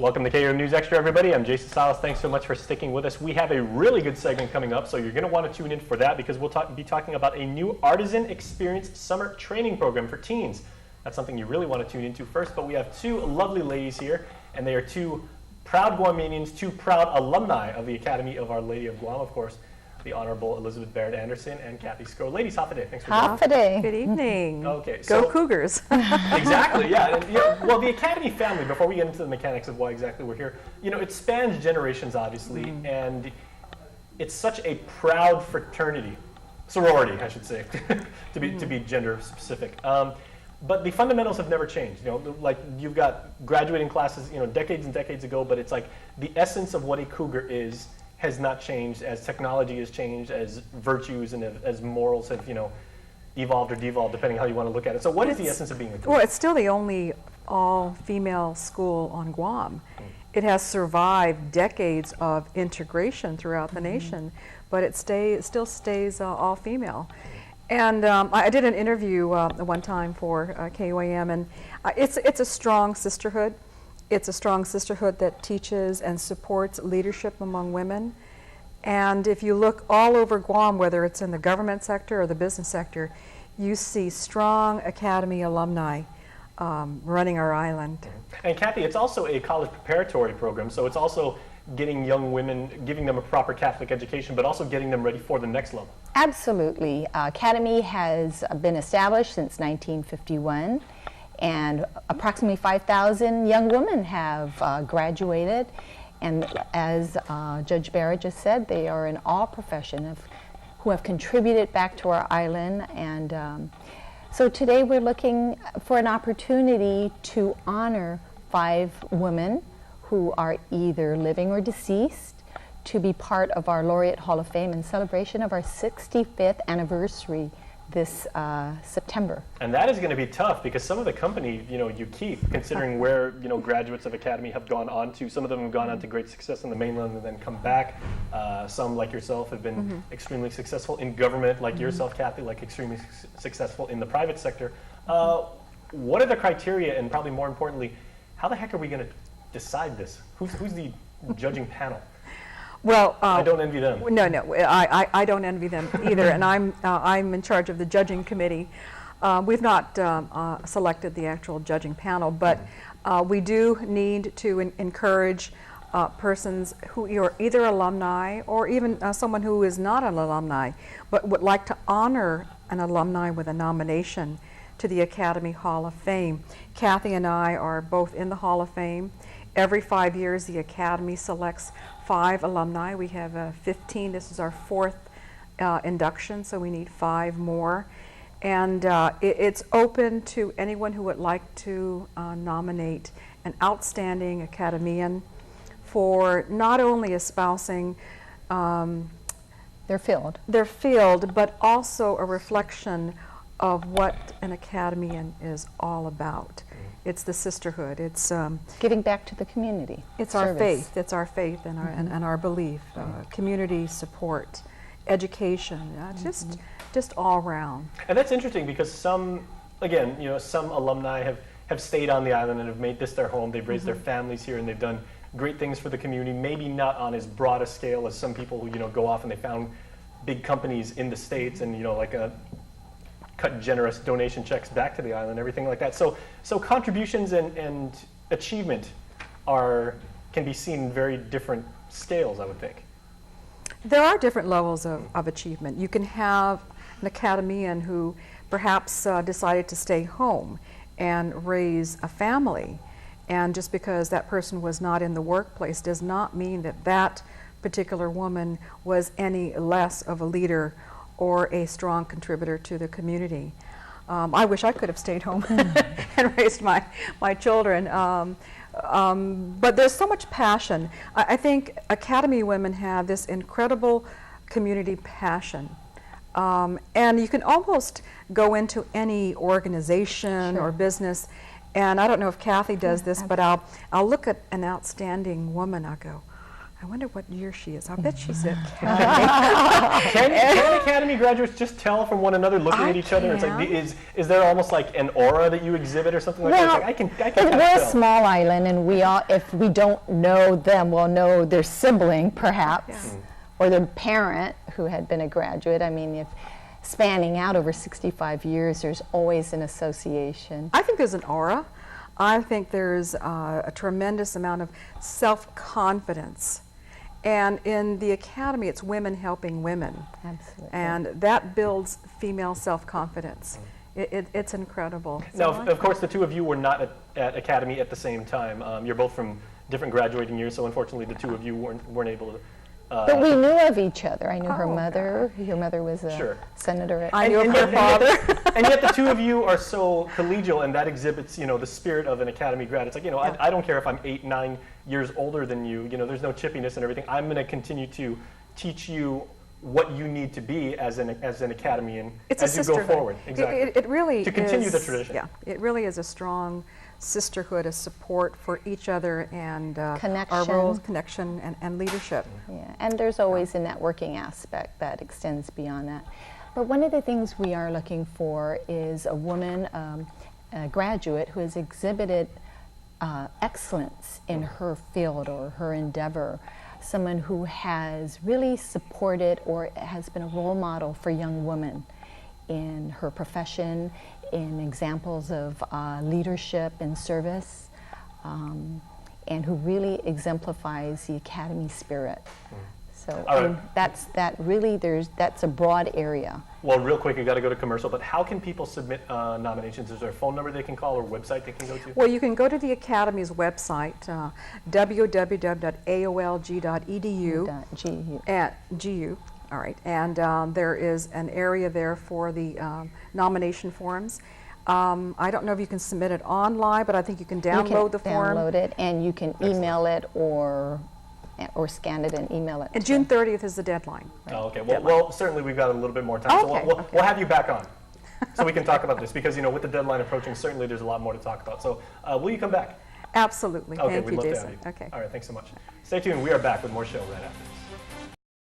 Welcome to KUAM News Extra, everybody. I'm Jason Salas. Thanks so much for sticking with us. We have a really good segment coming up, so you're going to want to tune in for that because we'll be talking about a new Artisan Experience Summer Training Program for teens. That's something you really want to tune into first, but we have two lovely ladies here, and they are two proud Guamanians, two proud alumni of the Academy of Our Lady of Guam, of course, the Honorable Elizabeth Barrett Anderson and Kathy Sgro. Ladies, half a day. Thanks for joining us. Half a day. Good evening. Okay, Go so Cougars. exactly, yeah. And, well, the Academy family, before we get into the mechanics of why exactly we're here, it spans generations, obviously, and it's such a proud fraternity, sorority, I should say, to be gender specific. But the fundamentals have never changed. Like you've got graduating classes, decades and decades ago, but it's like the essence of what a cougar is has not changed as technology has changed, as virtues and as morals have, evolved or devolved, depending how you want to look at it. So what is the essence of being a cougar? Well, it's still the only all-female school on Guam. It has survived decades of integration throughout the nation, but it still stays all-female. And I did an interview one time for KUAM, and it's a strong sisterhood. It's a strong sisterhood that teaches and supports leadership among women. And if you look all over Guam, whether it's in the government sector or the business sector, you see strong Academy alumni running our island. And Kathy, it's also a college preparatory program, so it's also getting young women, giving them a proper Catholic education, but also getting them ready for the next level. Absolutely. Academy has been established since 1951. And approximately 5,000 young women have graduated. And as Judge Barrett just said, they are in all profession who have contributed back to our island. And so today we're looking for an opportunity to honor 5 women who are either living or deceased to be part of our Laureate Hall of Fame in celebration of our 65th anniversary this September. And that is going to be tough because some of the company, you keep, considering where, graduates of Academy have gone on to. Some of them have gone on to great success in the mainland and then come back. Some, like yourself, have been extremely successful in government, like yourself, Kathy, like extremely successful in the private sector. What are the criteria, and probably more importantly, how the heck are we going to decide this? Who's the judging panel? Well, I don't envy them. No, I don't envy them either, and I'm in charge of the judging committee. We've not selected the actual judging panel, but we do need to encourage persons who are either alumni or even someone who is not an alumni, but would like to honor an alumni with a nomination to the Academy Hall of Fame. Kathy and I are both in the Hall of Fame. Every 5 years, the Academy selects 5 alumni. We have 15. This is our 4th induction, so we need 5 more. And it's open to anyone who would like to nominate an outstanding Academian for not only espousing their field, but also a reflection of what an Academian is all about. It's the sisterhood. It's giving back to the community. It's our faith. It's our faith and our and our belief. Community support, education, just all around. And that's interesting because some alumni have stayed on the island and have made this their home. They've raised their families here and they've done great things for the community. Maybe not on as broad a scale as some people who go off and they found big companies in the States and cut generous donation checks back to the island, everything like that. So contributions and achievement can be seen in very different scales, I would think. There are different levels of achievement. You can have an Academian who perhaps decided to stay home and raise a family, and just because that person was not in the workplace does not mean that that particular woman was any less of a leader or a strong contributor to the community. I wish I could have stayed home and raised my children. But there's so much passion. I think Academy women have this incredible community passion. And you can almost go into any organization or business, and I don't know if Kathy does this, but I'll look at an outstanding woman, I go, I wonder what year she is. I bet she's at Can Academy graduates just tell from one another looking at each other? It's like, is there almost like an aura that you exhibit or something like that? It's like, I can we're a tell. small island, and we all, if we don't know them, we'll know their sibling, perhaps, or their parent who had been a graduate. I mean, if spanning out over 65 years, there's always an association. I think there's an aura. I think there's a tremendous amount of self-confidence. And in the Academy, it's women helping women. Absolutely. And that builds female self-confidence. It's incredible. Now, of course, the two of you were not at Academy at the same time. You're both from different graduating years, so unfortunately the two of you weren't able to. But we knew of each other. I knew her mother. Your mother was a senator. I knew of her father. And yet the two of you are so collegial, and that exhibits, the spirit of an Academy grad. It's like, I don't care if I'm 8, 9 years older than you. There's no chippiness and everything. I'm going to continue to teach you what you need to be as an Academyan as you go forward. Exactly. It really to continue is, the tradition. Yeah, it really is a strong sisterhood, a support for each other, and our roles, connection, and leadership. Yeah, and there's always a networking aspect that extends beyond that. But one of the things we are looking for is a woman, a graduate who has exhibited excellence in her field or her endeavor, someone who has really supported or has been a role model for young women in her profession, in examples of leadership and service, and who really exemplifies the Academy spirit. So that's a broad area. Well, real quick, you got to go to commercial, but how can people submit nominations? Is there a phone number they can call or website they can go to? Well, you can go to the Academy's website, www.aolg.edu. All right, and there is an area there for the nomination forms. I don't know if you can submit it online, but I think you can download the form. Download it, and you can email it or scan it and email it. And June 30th is the deadline. Right. Oh, okay. Well, certainly we've got a little bit more time, so we'll have you back on, so we can talk about this, because with the deadline approaching, certainly there's a lot more to talk about. So, will you come back? Absolutely. Okay, Thank we'd you, love Jason. to have you. Okay. All right, thanks so much. Stay tuned. We are back with more show right after this.